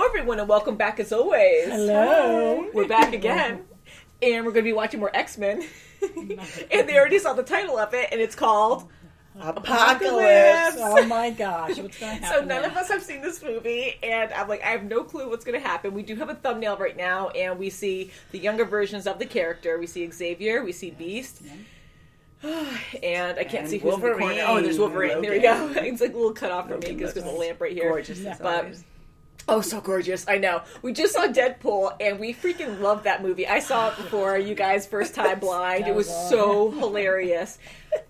everyone, and welcome back as always. Hello. We're back again, and we're going to be watching more X-Men. And they already saw the title of it, and it's called Apocalypse. Oh my gosh, what's going to happen? So none of us have seen this movie, and I'm like, I have no clue what's going to happen. We do have a thumbnail right now, and we see the younger versions of the character. We see Xavier, we see Beast. And I can't see who's in the corner. Oh, there's Wolverine. There we go. It's like a little cut off for me because there's a lamp right here. Gorgeous, but oh, so gorgeous. I know. We just saw Deadpool, and we freaking loved that movie. I saw it before you guys first time blind. It was so hilarious.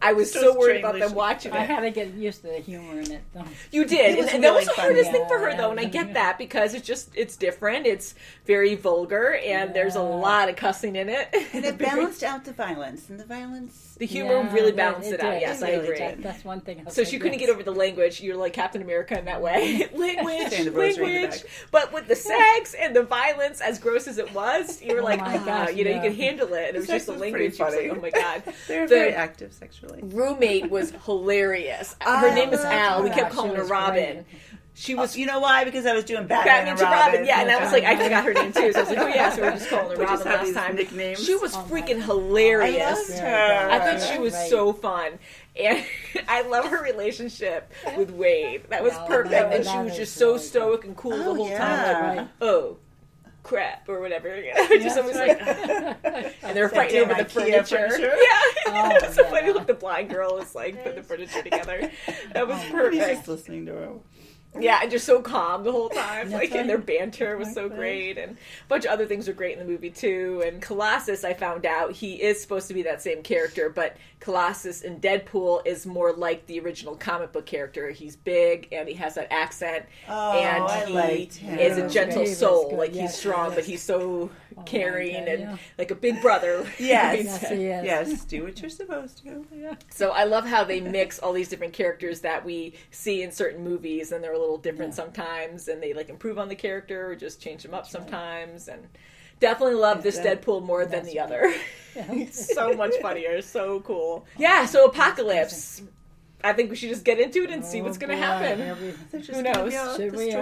I was so worried about them watching it. I had to get used to the humor in it, though. You did. And that was the hardest thing for her, though, and I get that because it's different. It's very vulgar, and there's a lot of cussing in it. And it balanced out the violence. And the humor really balanced it out. Yes, I agree. That's one thing. So she couldn't get over the language. You're like Captain America in that way. language. But with the sex and the violence, as gross as it was, you were like, my gosh, you can handle it. And it was just the language. She was like, oh my God. They're very active sexually. Roommate was hilarious. Her name is Al. We kept calling her Robin. Great. She was. You know why? Because I was doing Batman to Robin. Yeah, and I was like, I forgot her name too. So I was like, oh yeah, so we were just calling her Robin last time. Nicknames. She was freaking hilarious. I loved her. I thought she was so fun. And I love her relationship with Wade. That was perfect. And she was just so stoic and cool the whole time. Like, oh, crap, or whatever. Just always like, and they were fighting over the furniture. Yeah. It's so funny. Look, the blind girl was like putting the furniture together. That was perfect. Just listening to her. Yeah, and just so calm the whole time. And their banter was so great. And a bunch of other things were great in the movie, too. And Colossus, I found out, he is supposed to be that same character, but Colossus in Deadpool is more like the original comic book character. He's big, and he has that accent. And he is a gentle soul. Like, he's strong, but he's so caring and like a big brother. Yes, do what you're supposed to. Yeah. So I love how they mix all these different characters that we see in certain movies, and they're a little different sometimes, and they like improve on the character or just change them up sometimes. And definitely love this Deadpool more than the other. It's so much funnier, so cool. Yeah, so Apocalypse. I think we should just get into it and see what's going to happen. Who knows? Should we?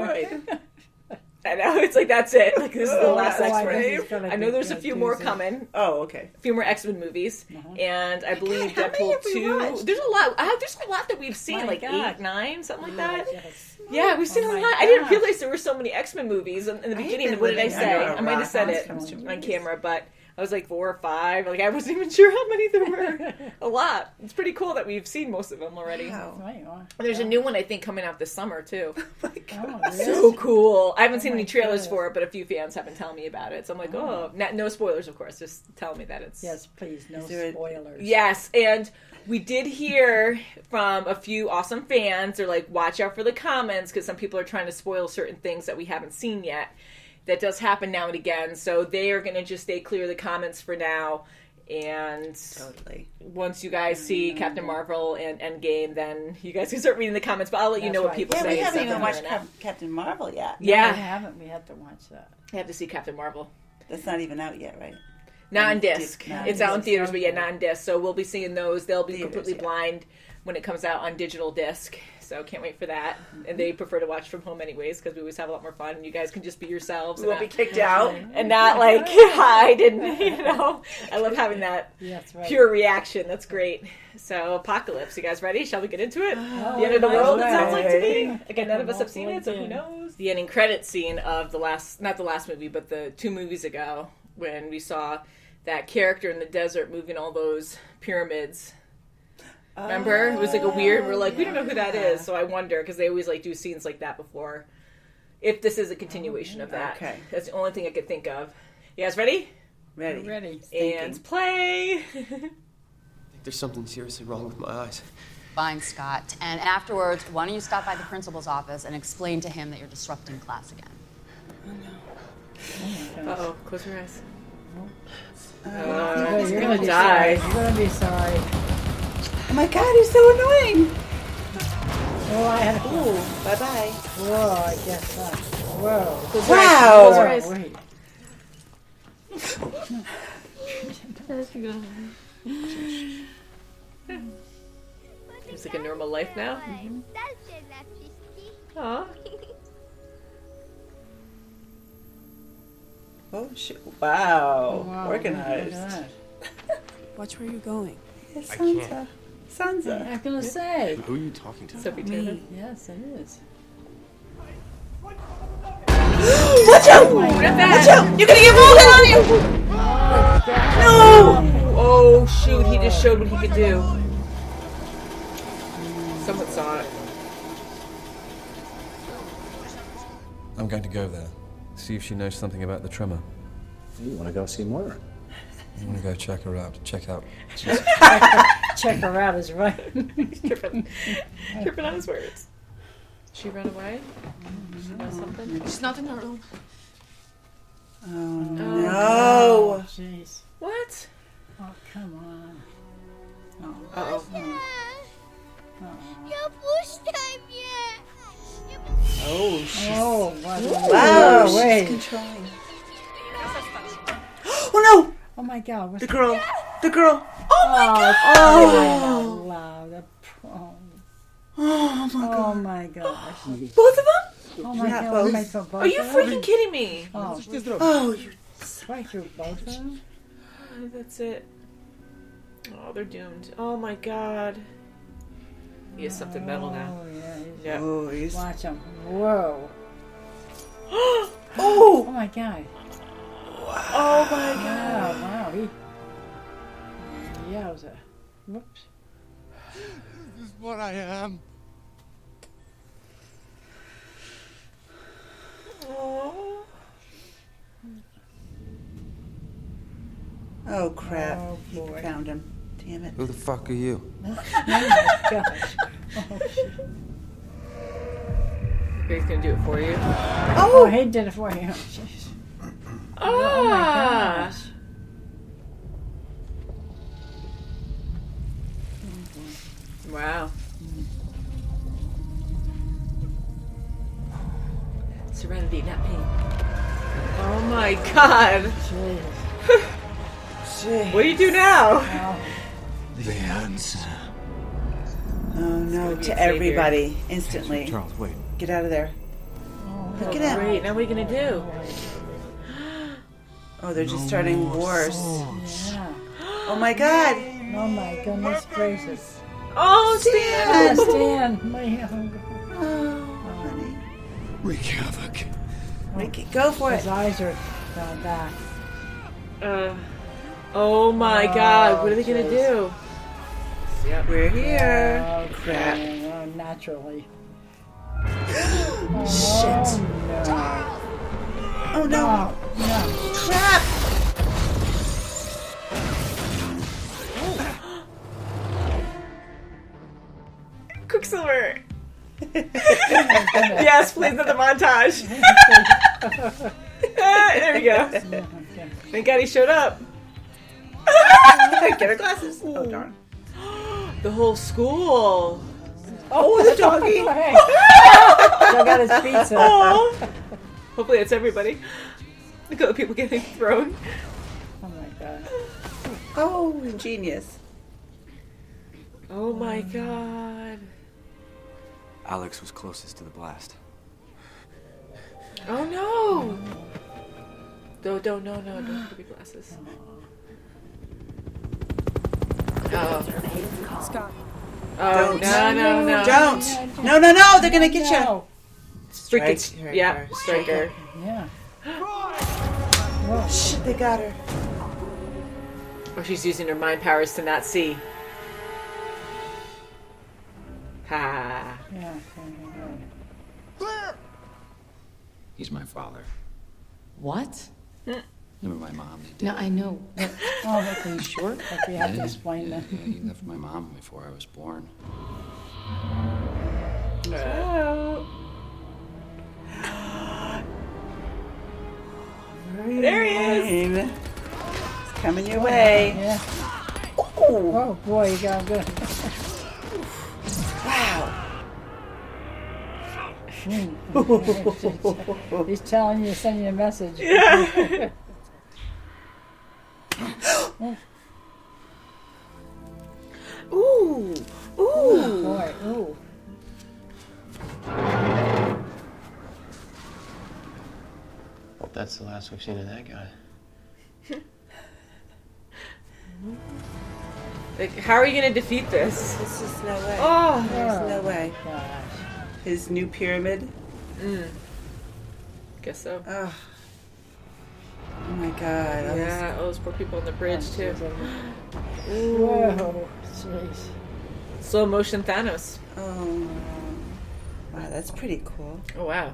I know, it's like, that's it. Like, this is the last X-Men. I know there's a few more coming. Oh, okay. A few more X-Men movies. And I believe Deadpool 2. There's a lot. There's a lot that we've seen, like 8, 9, something like that. Yes. Yeah, we've seen a lot. I didn't realize there were so many X-Men movies in the beginning. What did I say? I might have said it on camera, but I was like 4 or 5. Like, I wasn't even sure how many there were. A lot. It's pretty cool that we've seen most of them already. Wow. And there's a new one, I think, coming out this summer, too. Oh my God. Really? So cool. I haven't seen any trailers for it, but a few fans have been telling me about it. So I'm like, no spoilers, of course. Just tell me that it's... Yes, please, no spoilers. Yes, and we did hear from a few awesome fans. They're like, watch out for the comments, because some people are trying to spoil certain things that we haven't seen yet. That does happen now and again, so they are going to just stay clear of the comments for now. And once you guys see Captain Marvel and Endgame, then you guys can start reading the comments. But I'll let you know what people say. We haven't even watched Captain Marvel yet. No, we haven't. We have to watch that. I have to see Captain Marvel. That's not even out yet, right? Not on disc. It's out in theaters, but not on disc. So we'll be seeing those. They'll be completely blind when it comes out on digital disc. So can't wait for that. And they prefer to watch from home anyways, because we always have a lot more fun. And you guys can just be yourselves. We won't be kicked out. And not like, hide and, I love having that pure reaction. That's great. So Apocalypse, you guys ready? Shall we get into it? The end of the world, it sounds like to me. Again, none of us have seen it, so who knows? The ending credit scene of not the last movie, but the 2 movies ago, when we saw that character in the desert moving all those pyramids. Remember? It was like a weird, we're like, we don't know who that is, so I wonder, because they always like do scenes like that before. If this is a continuation of that. Okay. That's the only thing I could think of. You guys ready? Ready. And play! I think there's something seriously wrong with my eyes. Fine, Scott. And afterwards, why don't you stop by the principal's office and explain to him that you're disrupting class again? Oh no. Uh-oh, close your eyes. You're going to die. You're going to be sorry. Oh my God, he's so annoying. Oh, I had bye-bye. Whoa, I guess not. Whoa. Wow. It's like a normal life now. Aww. Oh shit! Wow, Wow, organized. look at that. Watch where you're going. It's I Sansa. can't. Sansa. I'm gonna say. Who are you talking to? Sophie Turner. Yes, it is. Watch out! my God. Watch out! You're gonna get rolled in on you! No! Oh shoot! He just showed what he could do. Someone saw it. I'm going to go there. See if she knows something about the tremor. You want to go see more? I'm going to go check her out. Check out. Check her out is right. He's tripping on his words. She ran away? She knows something? She's not in her room. Oh no! Jeez. What? Oh, come on. Uh-oh. Oh shit! Oh, wow. Wow, Wait. she's controlling. Oh no! Oh my God. What's The girl! The girl! Oh my God. Oh, loud. Oh my gosh. Both of them? Oh my Not God. both. Wait for both Are you of them? freaking kidding me? Oh, Oh, you. right through both of them? That's it. Oh, they're doomed. Oh my god. He has something metal now. Oh, yeah. Yeah. Oh, he's. Watch him. Whoa. Oh! Oh my God. Oh my god. Wow. He. Yowza. Whoops. This is what I am. Oh crap! Oh, He boy. found him. Damn it! Who the fuck are you? Oh my gosh. Oh, shit. He's gonna do it for you. Oh, he did it for you. Jeez. Oh my Ah! gosh. Wow. Serenity, not pain. Oh my god. Jeez. Jeez. What do you do now? Oh, The answer. Oh no! be a To savior. everybody, instantly. Charles, wait. Get out of there! Look at him! Great, now what are you gonna do? Oh, they're just starting wars. yeah. Oh my god! Oh my goodness gracious. Oh, Stan! Stan. My, Oh, honey. Wreak havoc. Ricky, go for his it! eyes are gone back. Oh my god, what are they gonna do? Yep. We're here. Oh, Crap. Oh, naturally. Shit! No. Oh no! Oh, no. Crap! Quicksilver! Yes, please, another montage. There we go. Okay. Thank God he showed up. Get her glasses. Oh darn! The whole school. Oh, the doggy! Hey. Still got his pizza. Aw. Hopefully it's everybody. Look at the people getting thrown. Oh my God. Oh, genius! Oh my god. Alex was closest to the blast. Oh no. Don't put your glasses. Oh. Scott. Oh, no. Don't! No! They're gonna get you. No. Freaking, Strike. yeah, striker. Yeah. Shit, they got her. Oh, she's using her mind powers to not see. Ha. Yeah. He's my father. What? Never my mom. No, I know. But Oh, are you sure? Like we have to explain that. Yeah, he left my mom before I was born. Oh. There he is. It's coming your way. Yeah. Ooh. Oh boy, you got good. Wow. He's telling you, sending you a message. Yeah. Ooh. Ooh. Boy, ooh. Hope that's the last we've seen of that guy. Like, how are you going to defeat this? This is no way. Oh! There's no way. Gosh. His new pyramid. Guess so. Oh my god. Yeah, all those poor people on the bridge, too. Whoa. Jeez. Slow motion Thanos. Oh. Wow, that's pretty cool. Oh, wow.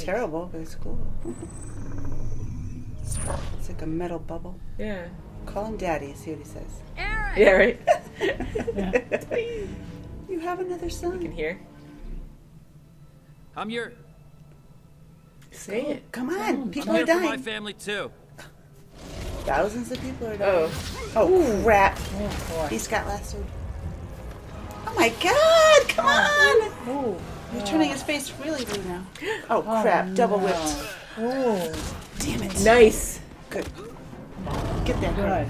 Terrible, but it's cool. It's like a metal bubble. Yeah. Call him Daddy, see what he says. Yeah, right? You have another son. You can hear. I'm your. Say it. Come on, people I'm are here for my dying. family too. Thousands of people are dying. Oh crap. He's got lassoed. Oh my god, come on! Oh. He's turning his face really blue now. Oh crap, double whipped. Oh. Damn it. Nice. Good. Get that Good. right.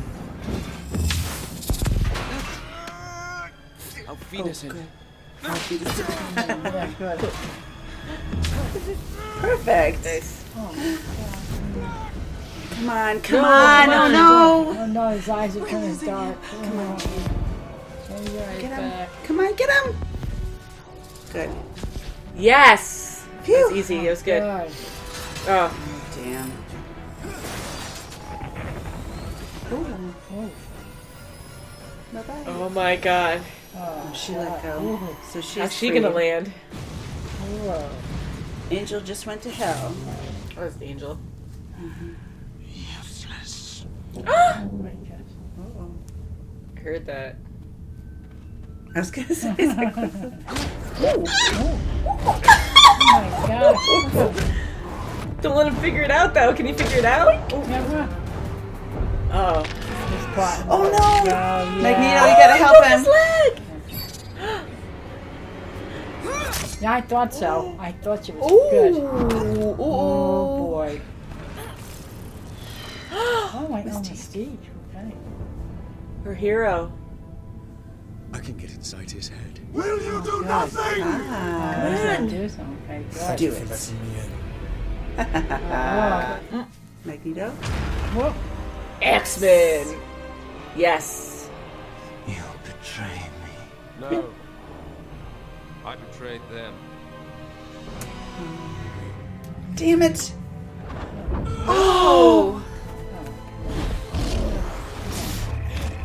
I'll feed us in. Good. Yeah, good. Perfect. Nice. Come on, come on. Oh no. Oh no, his eyes are turning dark. Come on. Get him. Come on, get him. Good. Yes! Phew. That was easy. It was good. Good. Oh. Damn. Bye-bye. Oh my god. Oh, She let go. So she's How's she free. gonna land? whoa. Angel just went to hell. Oh, it's the angel. Oh my gosh. Uh-oh. I heard that. I was gonna say something. Oh my gosh. Don't let him figure it out, though. Can you figure it out? Never. Oh. Oh no! yeah. Magneto, you gotta help him. Yeah, I thought so. I thought she was Ooh. good. Ooh. Oh boy. Oh my god, Mystique. Okay. Her hero. I can get inside his head. Good. Ah, Do something. Okay, good. do it. Letting me in. Oh. Magneto? Whoop. X-Men. Yes. You betray me. No. I betrayed them. Damn it! Oh.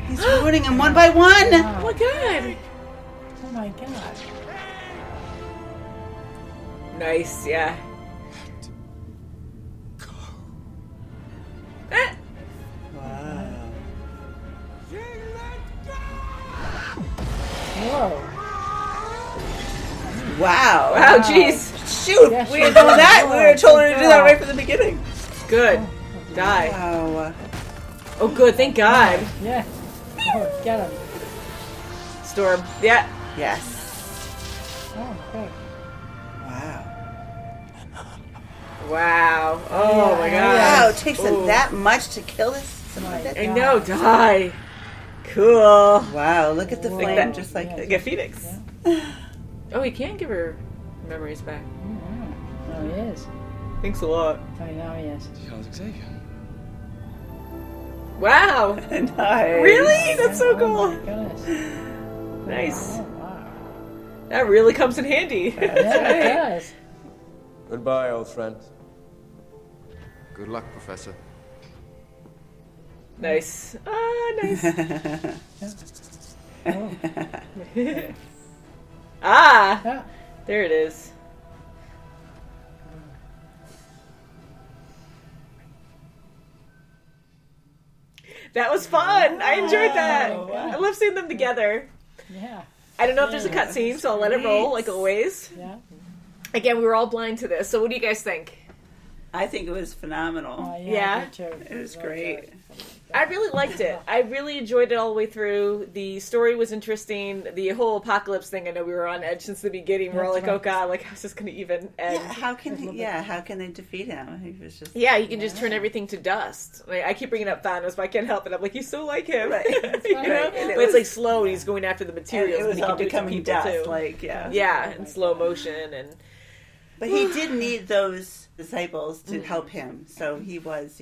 He's ruining him one by one! Oh my god. Oh my god. Nice, yeah. Eh. Wow. Whoa. Wow. Wow, jeez. Shoot! Yes, We she had done did. that! We were told her to do that right from the beginning. Good. Die. Wow. Oh, good. Thank God. Yeah. Oh, get him. Storm. Yeah. Yes. Oh, good. Wow. Wow. Oh my God. Wow, it takes Ooh. that much to kill this. Something like that. I know. Die. Cool. Wow, look at the Like flame, that. just like Like a phoenix. Oh, he can give her memories back. Oh, he is. Thanks a lot. I know he is. Charles Xavier. Wow. nice. Really? That's so Oh cool. my goodness. Nice. Oh, wow. That really comes in handy. Yeah, it does. Goodbye, old friend. Good luck, Professor. Nice. Ah, nice. Oh. Ah, Yeah. there it is. That was fun. I enjoyed that. I love seeing them together. Yeah. I don't know if there's a cutscene, so I'll let it roll like always. Yeah. Again, we were all blind to this, so what do you guys think? I think it was phenomenal. Oh, Yeah. I did too. It was Very great. good. I really liked it. I really enjoyed it all the way through. The story was interesting. The whole apocalypse thing, I know we were on edge since the beginning. We're all like, That's oh right. god, like how's this going to even end? Yeah, how can they defeat him? He was just Yeah, you can just turn everything to dust. Like, I keep bringing up Thanos, but I can't help it. I'm like, you so like him, Right. you know? And it But it's was- like slow, and he's going after the and materials. it but was he all can do it to becoming people dust, too. like yeah. Yeah, in slow motion, and But he did need those disciples to help him. So he was,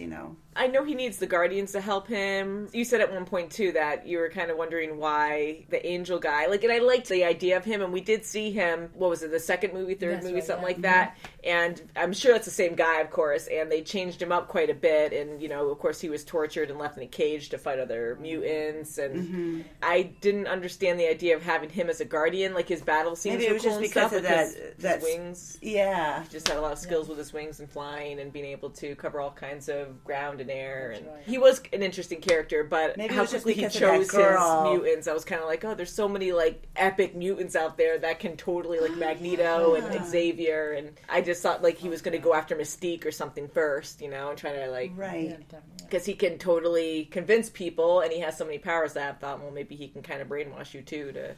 I know he needs the Guardians to help him. You said at one point, too, that you were kind of wondering why the angel guy, and I liked the idea of him, and we did see him, what was it, the second movie, third movie, something like that, and I'm sure that's the same guy, of course, and they changed him up quite a bit, and, of course, he was tortured and left in a cage to fight other mutants, and I didn't understand the idea of having him as a Guardian, his battle scenes maybe it were was cool just and because stuff, of that his wings. Yeah. He just had a lot of skills with his wings and flying and being able to cover all kinds of ground and air. And he was an interesting character, but maybe how quickly he chose his mutants, I was kind of like, oh, there's so many epic mutants out there that can totally Magneto and Xavier, and I just thought he was going to go after Mystique or something first, and try to right, because he can totally convince people, and he has so many powers that I thought, well, maybe he can kind of brainwash you too to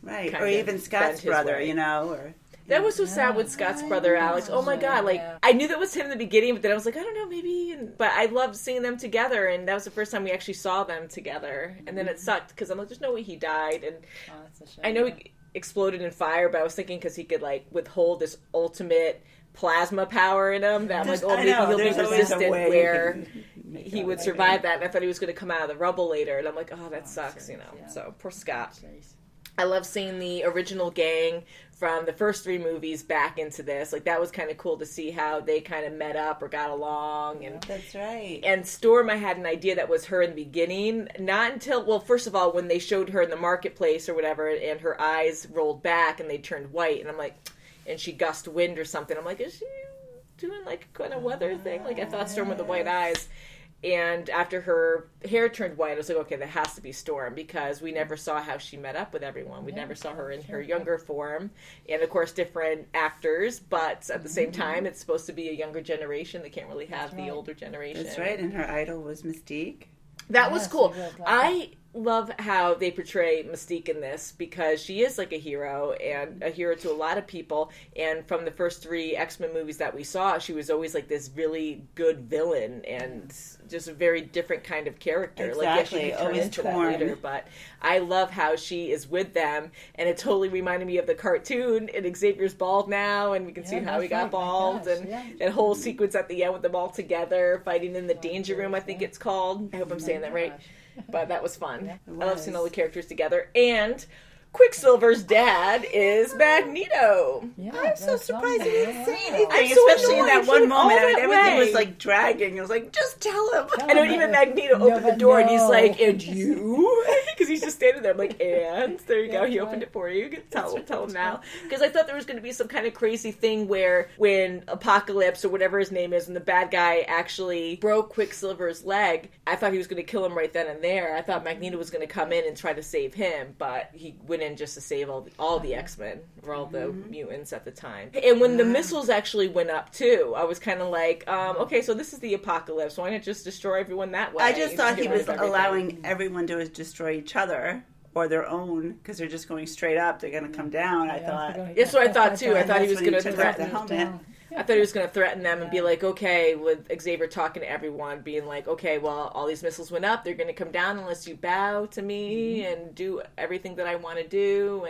right, or even Scott's brother, or. That was so sad with Scott's brother, Alex. Oh my God. I knew that was him in the beginning, but then I was like, I don't know, maybe. But I loved seeing them together, and that was the first time we actually saw them together. And then it sucked, because I'm like, there's no way he died. And I know he exploded in fire, but I was thinking because he could, withhold this ultimate plasma power in him, that I'm like, oh, maybe he'll be resistant where he would survive that. And I thought he was going to come out of the rubble later. And I'm like, oh, that sucks, So, poor Scott. I love seeing the original gang from the first three movies back into this. That was kind of cool to see how they kind of met up or got along. And that's right. And Storm, I had an idea that was her in the beginning. Not until, well, first of all, when they showed her in the marketplace or whatever, and her eyes rolled back and they turned white, and I'm like, and she gust wind or something. I'm like, is she doing kind of weather thing? I thought Storm with the white eyes. And after her hair turned white, I was like, okay, that has to be Storm, because we never saw how she met up with everyone. We never saw her in her younger form. And, of course, different actors, but at the same time, it's supposed to be a younger generation. They can't really have the older generation. That's right, and her idol was Mystique. That was cool. I love how they portray Mystique in this, because she is a hero, and a hero to a lot of people. And from the first three X-Men movies that we saw, she was always this really good villain, and just a very different kind of character. Exactly. She can turn into that later, but I love how she is with them, and it totally reminded me of the cartoon. And Xavier's bald now, and we can see how he got bald, and that whole sequence at the end with them all together fighting in the danger room, I think it's called. I hope I'm saying that right. But that was fun. I love seeing all the characters together. And Quicksilver's dad is Magneto. Yeah, I'm so surprised he didn't say anything, especially in that one moment. Everything was dragging. I was like, just tell him. I know, even Magneto opened the door, and he's like, and you? Because he's just standing there. I'm like, and? There you go. He opened it for you. You can tell him now. Because I thought there was going to be some kind of crazy thing where when Apocalypse, or whatever his name is, and the bad guy actually broke Quicksilver's leg, I thought he was going to kill him right then and there. I thought Magneto was going to come in and try to save him, but he went in just to save all the X-Men, or all the mutants at the time. And when the missiles actually went up too, I was kind of like, okay, so this is the Apocalypse. Why not just destroy everyone that way? I just thought he was allowing everyone to destroy each other or their own, because they're just going straight up. They're going to come down. I thought. That's what I thought too. I thought he was going to threaten the helmet. I thought he was going to threaten them and be like, okay, with Xavier talking to everyone, being like, okay, well, all these missiles went up. They're going to come down unless you bow to me and do everything that I want to do.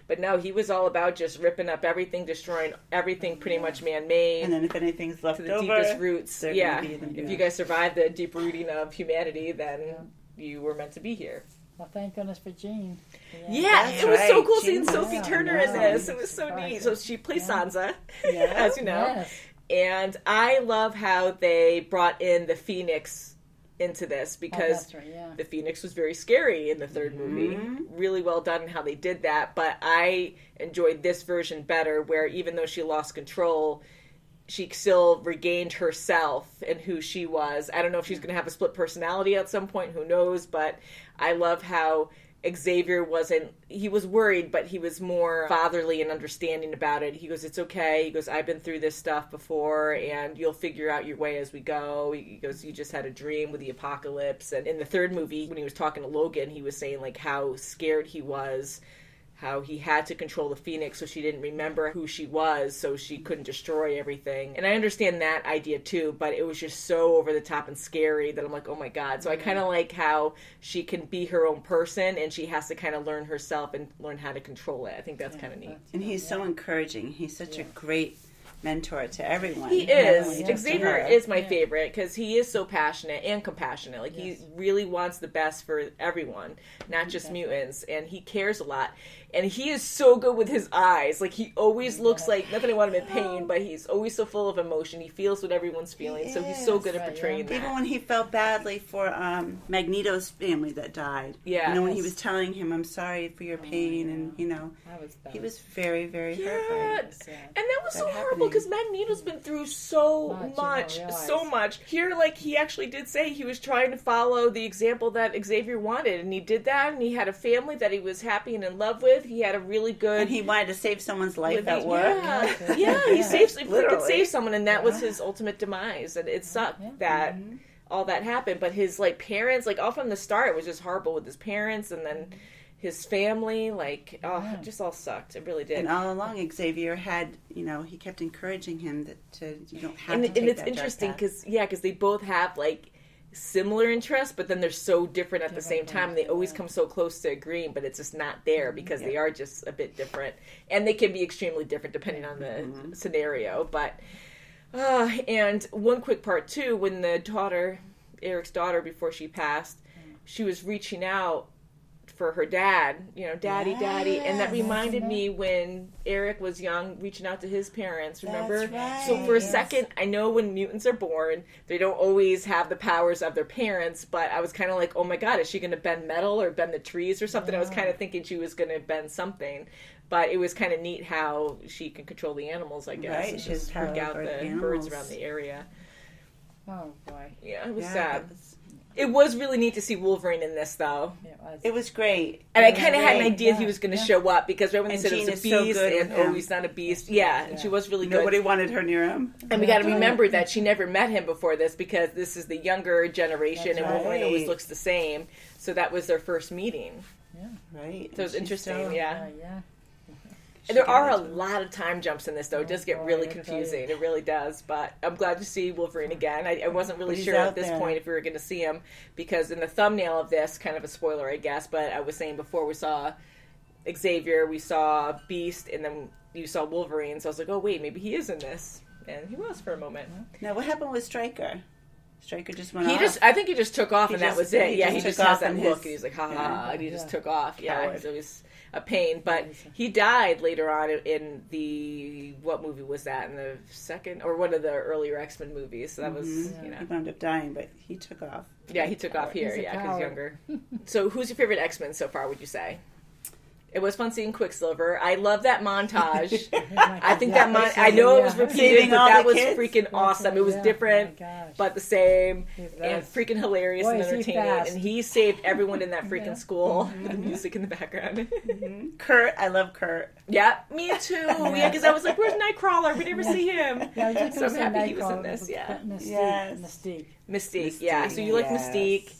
But no, he was all about just ripping up everything, destroying everything pretty much man-made. And then if anything's left to the over, deepest roots. Yeah, if you guys survived the deep rooting of humanity, then you were meant to be here. Well, thank goodness for Jean. Yeah, it was so cool seeing Sophie Turner in this. It was so neat. So she plays Sansa, as you know. Yes. And I love how they brought in the Phoenix into this, because the Phoenix was very scary in the third movie. Really well done in how they did that. But I enjoyed this version better, where even though she lost control, she still regained herself and who she was. I don't know if she's going to have a split personality at some point. Who knows? But I love how Xavier he was worried, but he was more fatherly and understanding about it. He goes, it's okay. He goes, I've been through this stuff before, and you'll figure out your way as we go. He goes, you just had a dream with the Apocalypse. And in the third movie, when he was talking to Logan, he was saying how scared he was, how he had to control the Phoenix so she didn't remember who she was, so she couldn't destroy everything. And I understand that idea too, but it was just so over the top and scary that I'm like, oh my God. So I kind of like how she can be her own person, and she has to kind of learn herself and learn how to control it. I think that's kind of neat. And he's so encouraging. He's such a great mentor to everyone. He not is. only just to Xavier her. is my favorite because he is so passionate and compassionate. Like, Yes. he really wants the best for everyone, not just mutants, and he cares a lot. And he is so good with his eyes. Like, he always looks like, not that I want him in pain, but he's always so full of emotion. He feels what everyone's feeling, so he's so good at portraying that. Even when he felt badly for Magneto's family that died. Yeah. You know, when he was telling him, I'm sorry for your pain, and, you know, That was bad. he was very, very hurt by Yeah, it. and that was so That horrible happening. because Magneto's been through so Much, you don't realize. so much. Here, like, he actually did say he was trying to follow the example that Xavier wanted, and he did that, and he had a family that he was happy and in love with. He had a really good... And he wanted to save someone's life at work. Yeah, he saved, he could Literally. save someone, and that was his ultimate demise, and it sucked that all that happened, but his, like, parents, like, all from the start, it was just horrible with his parents, and then his family, like, it just all sucked. It really did. And all along, Xavier had, you know, he kept encouraging him that you don't have and, to take and it's that interesting dark path. because they both have, like, similar interests, but then they're so different at the same time, and they always come so close to agreeing, but it's just not there because they are just a bit different, and they can be extremely different depending on the scenario. But and one quick part too, when Eric's daughter, before she passed, she was reaching out for her dad, you know, daddy, and that reminded me when Eric was young, reaching out to his parents, remember? That's right. So for a second, I know when mutants are born, they don't always have the powers of their parents, but I was kind of like, oh my god, is she going to bend metal or bend the trees or something? I was kind of thinking she was going to bend something, but it was kind of neat how she can control the animals, I guess, Right, and she just has freak power out over the the birds animals. around the area. Oh, boy. Yeah, it was Yeah, sad. that was- It was really neat to see Wolverine in this, though. It was great. And I It was kind of had an great. idea he was going to show up because right when they And said it Jean was a is so beast good and with him. he's not a beast. Yeah, and she was really good. Nobody wanted her near him. And we got to remember that she never met him before this because this is the younger generation and Wolverine always looks the same. So that was their first meeting. Right. So it was She's interesting, so- yeah. Yeah. And there got are a into it. lot of time jumps in this, though. It does get boy, really I tell confusing. you. It really does. But I'm glad to see Wolverine again. I wasn't really But he's sure at out this there. point if we were going to see him because in the thumbnail of this, kind of a spoiler, I guess, but I was saying before we saw Xavier, we saw Beast, and then you saw Wolverine. So I was like, oh, wait, maybe he is in this. And he was for a moment. Now, what happened with Stryker? Stryker just went He off. I think he just took off He and that just- was it. he Yeah, just he took just has off that and look. his- And he's like, ha ha, yeah. and he just took off. Yeah, Coward. so it was a pain. But he died later on in the, what movie was that? In the second, or one of the earlier X-Men movies. So that was, you know. He wound up dying, but he took off. Yeah, he took off here, He's a yeah, because coward. younger. So who's your favorite X-Men so far, would you say? It was fun seeing Quicksilver. I love that montage. I think that I know it was repeated, Saving but all that the was kids. freaking awesome. It was Yeah. different, Oh my gosh. but the same, He's and best. freaking hilarious Boy, and is he entertaining. fast. And he saved everyone in that freaking school with the music in the background. Kurt, I love Kurt. Yeah, me too. Yeah, because I was like, "Where's Nightcrawler? We never see him." Yeah, I was just So gonna I'm say happy he was in Nightcrawler, this. but Yeah, Mystique. Yes. Mystique. Mystique. Yeah, so you like yes. Mystique.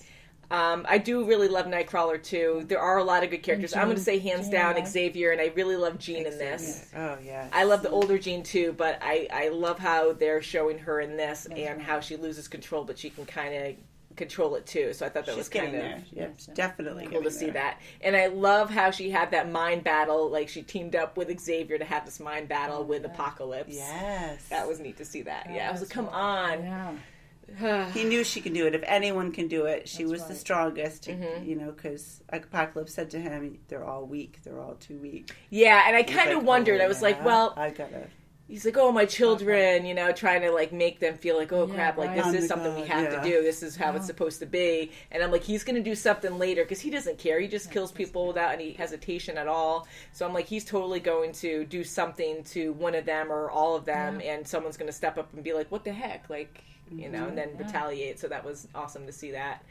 I do really love Nightcrawler too. There are a lot of good characters. I'm going to say hands Jean, down right? Xavier, and I really love Jean in this. Oh, yeah. I love the older Jean too, but I love how they're showing her in this and how she loses control, but she can kind of control it too. So I thought that She's was kind getting of there. Yeah, definitely cool to getting see there. that. And I love how she had that mind battle, like she teamed up with Xavier to have this mind battle with Apocalypse. Yes. That was neat to see that. Yeah, I was like, come on. Yeah. He knew she could do it. If anyone can do it, she was the right. strongest. You know, because Apocalypse said to him, "They're all weak. They're all too weak." Yeah, and I He's kind of like, wondered. "Oh, I was yeah, like, well, I gotta. he's like, oh, my children, you know, trying to like make them feel like, oh Yeah, crap, like right. this Oh is my something we God, have yeah. to do. This is how it's supposed to be. And I'm like, he's going to do something later because he doesn't care. He just kills people without any hesitation at all. So I'm like, he's totally going to do something to one of them or all of them, and someone's going to step up and be like, what the heck, like, you know, and then retaliate. So that was awesome to see that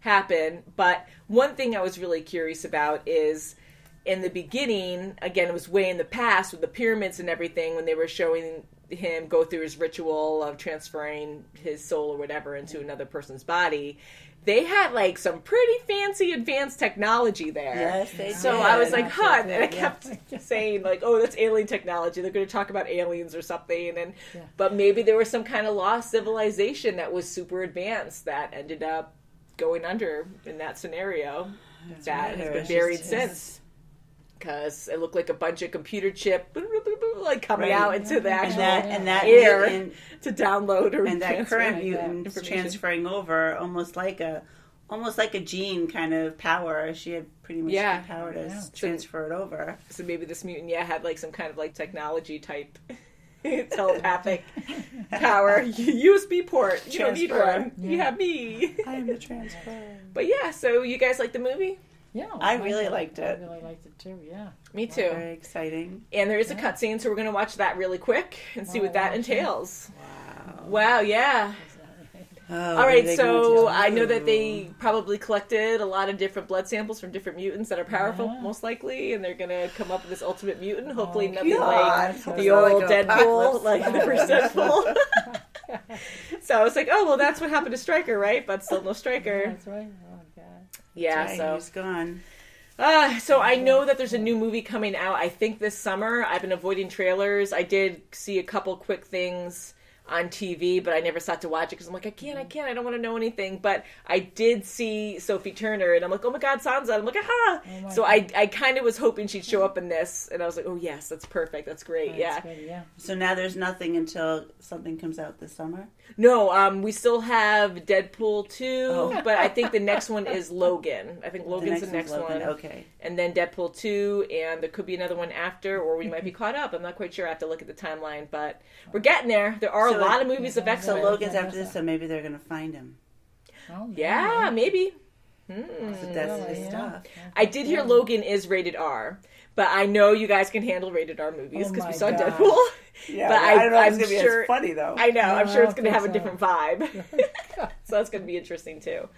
happen. But one thing I was really curious about is, in the beginning, again, it was way in the past with the pyramids and everything, when they were showing him go through his ritual of transferring his soul or whatever into another person's body, they had like some pretty fancy advanced technology there. Yes, they So did. I was like, huh, and I Yeah. kept saying like, oh, that's alien technology. They're going to talk about aliens or something, and Yeah. but maybe there was some kind of lost civilization that was super advanced that ended up going under in that scenario that right. has Or been it's buried just- since. because it looked like a bunch of computer chip like coming out into the actual and that air mutant, to download or and that current mutant information. transferring over almost like a Jean kind of power. She had pretty much the power to transfer it over. So maybe this mutant, had like some kind of like technology type telepathic power. USB port. You don't need one. You have me. I am the transfer. But yeah, so you guys like the movie? Yeah, I really liked it. I really liked it too. Yeah, me too. Very exciting. And there is a cutscene, so we're going to watch that really quick and see what that entails. Wow. Wow. Yeah. Oh, all right, so I know that they probably collected a lot of different blood samples from different mutants that are powerful, most likely, and they're going to come up with this ultimate mutant. Hopefully nothing like the old Deadpool, like the first Deadpool. So I was like, oh, well, that's what happened to Stryker, right? But still no Stryker. That's right. Oh, God. Yeah, right, so he's gone. So I know that there's a new movie coming out, I think this summer. I've been avoiding trailers. I did see a couple quick things on TV, but I never sat to watch it because I'm like, I can't, I don't want to know anything. But I did see Sophie Turner, and I'm like, oh my God, Sansa. I'm like, aha! So I kind of was hoping she'd show up in this, and I was like, oh yes, that's perfect, that's great, Good, So now there's nothing until something comes out this summer? No, we still have Deadpool 2, but I think the next one is Logan. I think Logan's the next one. Okay. And then Deadpool 2, and there could be another one after, or we might be caught up. I'm not quite sure. I have to look at the timeline, but we're getting there. There are a lot of movies of X-Men. So Logan's after this, so maybe they're going to find him. Oh, yeah, maybe. So that's his stuff. I did hear Logan is rated R, but I know you guys can handle rated R movies because we saw Deadpool. Yeah, but I don't know if I'm it's going to be as funny, though. I know. I'm sure it's going to have a different vibe. So that's going to be interesting, too.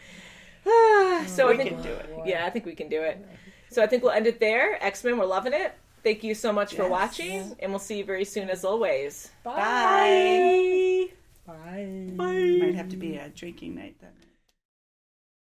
So I think can do it. Yeah, I think we can do it. So I think we'll end it there. X-Men, we're loving it. Thank you so much for watching, and we'll see you very soon as always. Bye. Bye. Might have to be a drinking night then.